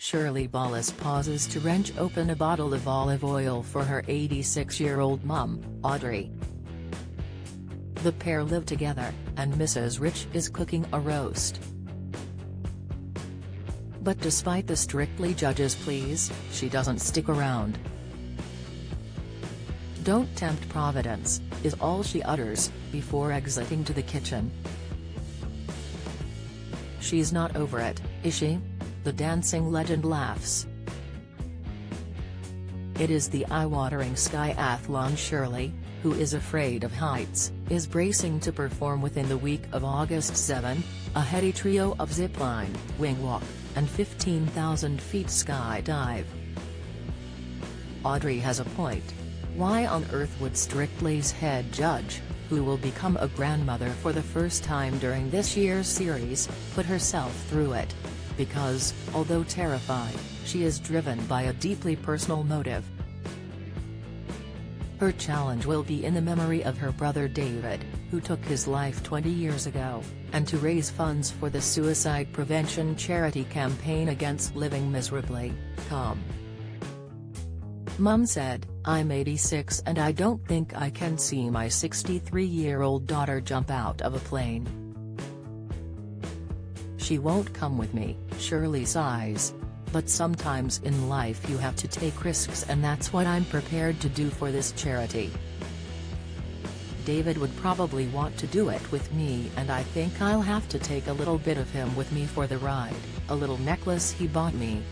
Shirley Ballas pauses to wrench open a bottle of olive oil for her 86-year-old mum, Audrey. The pair live together, and Mrs. Rich is cooking a roast. But despite the strictly judge's pleas, she doesn't stick around. "Don't tempt Providence," is all she utters, before exiting to the kitchen. "She's not over it, is she?" the dancing legend laughs. It is the eye-watering skiathlon Shirley, who is afraid of heights, is bracing to perform within the week of August 7, a heady trio of zipline, wing walk, and 15,000 feet skydive. Audrey has a point. Why on earth would Strictly's head judge, who will become a grandmother for the first time during this year's series, put herself through it? Because, although terrified, she is driven by a deeply personal motive. Her challenge will be in the memory of her brother David, who took his life 20 years ago, and to raise funds for the suicide prevention charity campaign against living miserably. Mum said, "I'm 86 and I don't think I can see my 63-year-old daughter jump out of a plane. She won't come with me," Shirley sighs. "But sometimes in life you have to take risks, and that's what I'm prepared to do for this charity. David would probably want to do it with me, and I think I'll have to take a little bit of him with me for the ride, a little necklace he bought me.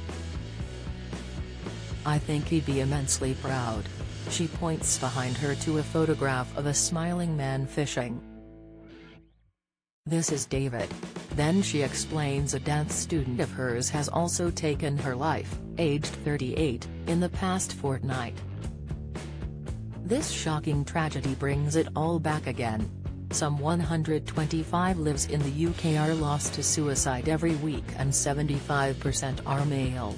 I think he'd be immensely proud." She points behind her to a photograph of a smiling man fishing. "This is David." Then she explains a dance student of hers has also taken her life, aged 38, in the past fortnight. This shocking tragedy brings it all back again. Some 125 lives in the UK are lost to suicide every week, and 75% are male.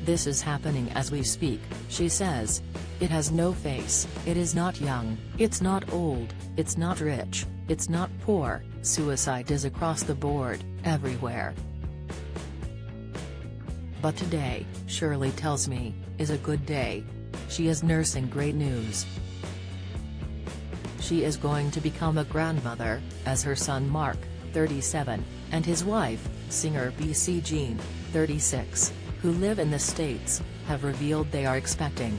"This is happening as we speak," she says. "It has no face, it is not young, it's not old, it's not rich, it's not poor, suicide is across the board, everywhere. But today, Shirley tells me, is a good day. She is nursing great news. She is going to become a grandmother, as her son Mark, 37, and his wife, singer BC Jean, 36, who live in the States, have revealed they are expecting.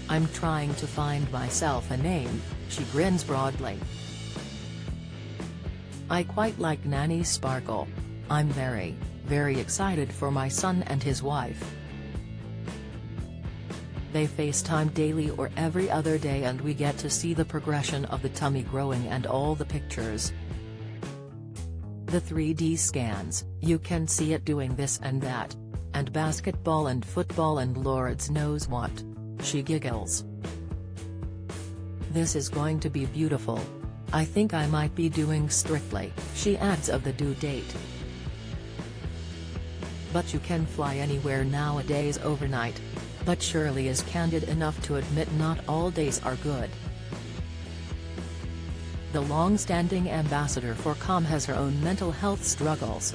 I'm trying to find myself a name," she grins broadly. "I quite like Nanny Sparkle. I'm very, very excited for my son and his wife. They FaceTime daily or every other day, and we get to see the progression of the tummy growing and all the pictures. The 3D scans, you can see it doing this and that. And basketball and football and Lord's knows what." She giggles. "This is going to be beautiful. I think I might be doing Strictly," she adds of the due date. But you can fly anywhere nowadays overnight. But Shirley is candid enough to admit not all days are good. The long-standing ambassador for Calm has her own mental health struggles.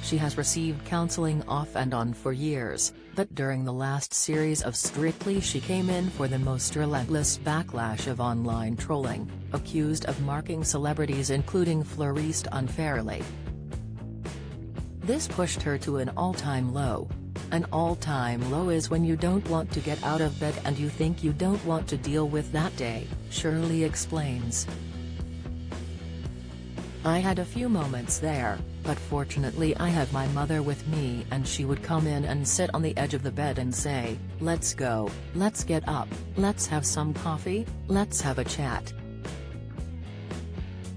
She has received counseling off and on for years, but during the last series of Strictly she came in for the most relentless backlash of online trolling, accused of marking celebrities including Floriste unfairly. This pushed her to an all-time low. An all-time low is when you don't want to get out of bed and you think you don't want to deal with that day, Shirley explains. "I had a few moments there, but fortunately I have my mother with me, and she would come in and sit on the edge of the bed and say, 'Let's go, let's get up, let's have some coffee, let's have a chat.'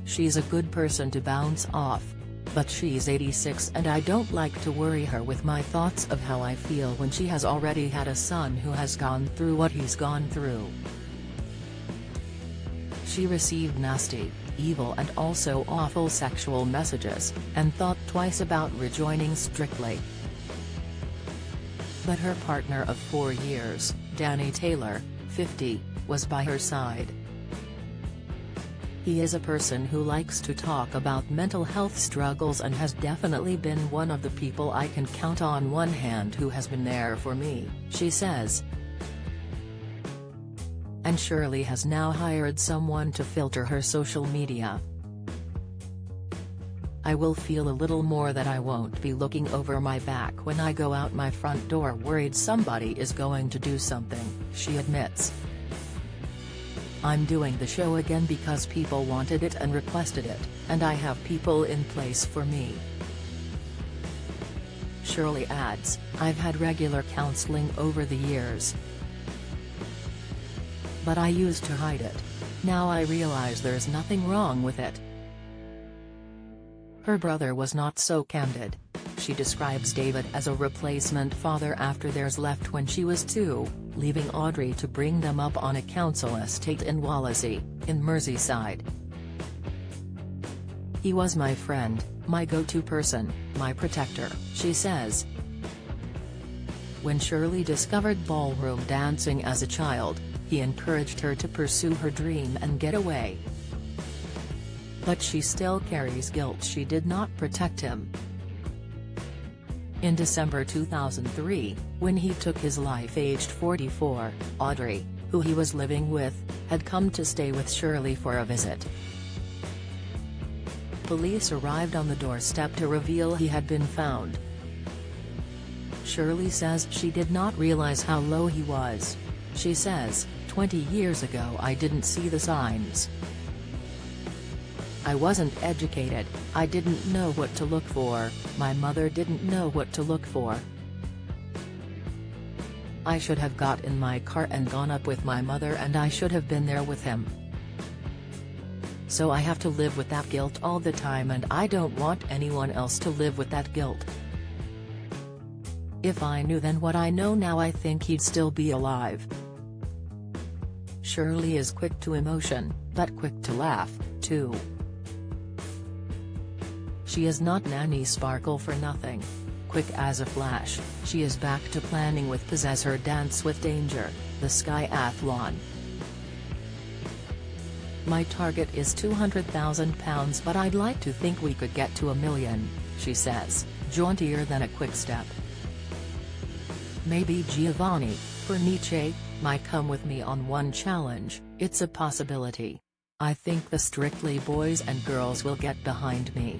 She's a good person to bounce off. But she's 86 and I don't like to worry her with my thoughts of how I feel when she has already had a son who has gone through what he's gone through." She received nasty, evil and also awful sexual messages, and thought twice about rejoining Strictly. But her partner of 4 years, Danny Taylor, 50, was by her side. He is a person who likes to talk about mental health struggles and has definitely been one of the people I can count on one hand who has been there for me, she says. And Shirley has now hired someone to filter her social media. I will feel a little more that I won't be looking over my back when I go out my front door worried somebody is going to do something, she admits. I'm doing the show again because people wanted it and requested it, and I have people in place for me. Shirley adds, I've had regular counseling over the years. But I used to hide it. Now I realize there's nothing wrong with it. Her brother was not so candid. She describes David as a replacement father after theirs left when she was 2, leaving Audrey to bring them up on a council estate in Wallasey, in Merseyside. He was my friend, my go-to person, my protector, she says. When Shirley discovered ballroom dancing as a child, he encouraged her to pursue her dream and get away. But she still carries guilt she did not protect him. In December 2003, when he took his life aged 44, Audrey, who he was living with, had come to stay with Shirley for a visit. Police arrived on the doorstep to reveal he had been found. Shirley says she did not realize how low he was. She says, 20 years ago I didn't see the signs. I wasn't educated, I didn't know what to look for, my mother didn't know what to look for. I should have got in my car and gone up with my mother and I should have been there with him. So I have to live with that guilt all the time and I don't want anyone else to live with that guilt. If I knew then what I know now I think he'd still be alive. Shirley is quick to emotion, but quick to laugh, too. She is not Nanny Sparkle for nothing. Quick as a flash, she is back to planning with Pizzazz her Dance with Danger, the Skiathlon. My target is £200,000 but I'd like to think we could get to $1 million, she says, jauntier than a quick step. Maybe Giovanni Pernice might come with me on one challenge, it's a possibility. I think the Strictly boys and girls will get behind me.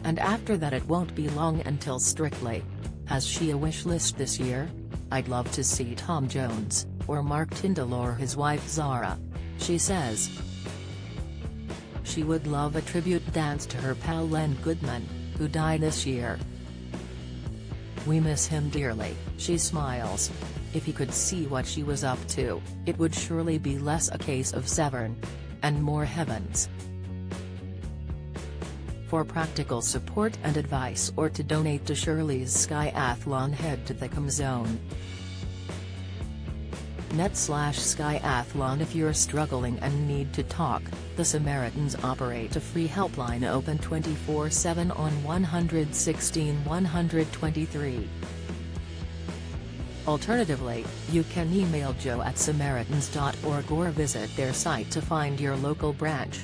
And after that it won't be long until Strictly. Has she a wish list this year? I'd love to see Tom Jones, or Mark Tyndall or his wife Zara. She says. She would love a tribute dance to her pal Len Goodman, who died this year. We miss him dearly, she smiles. If he could see what she was up to, it would surely be less a case of Severn. And more Heavens. For practical support and advice or to donate to Shirley's Skiathlon head to TheComZone. net/Skiathlon. If you're struggling and need to talk, the Samaritans operate a free helpline open 24/7 on 116 123. Alternatively, you can email joe@samaritans.org or visit their site to find your local branch.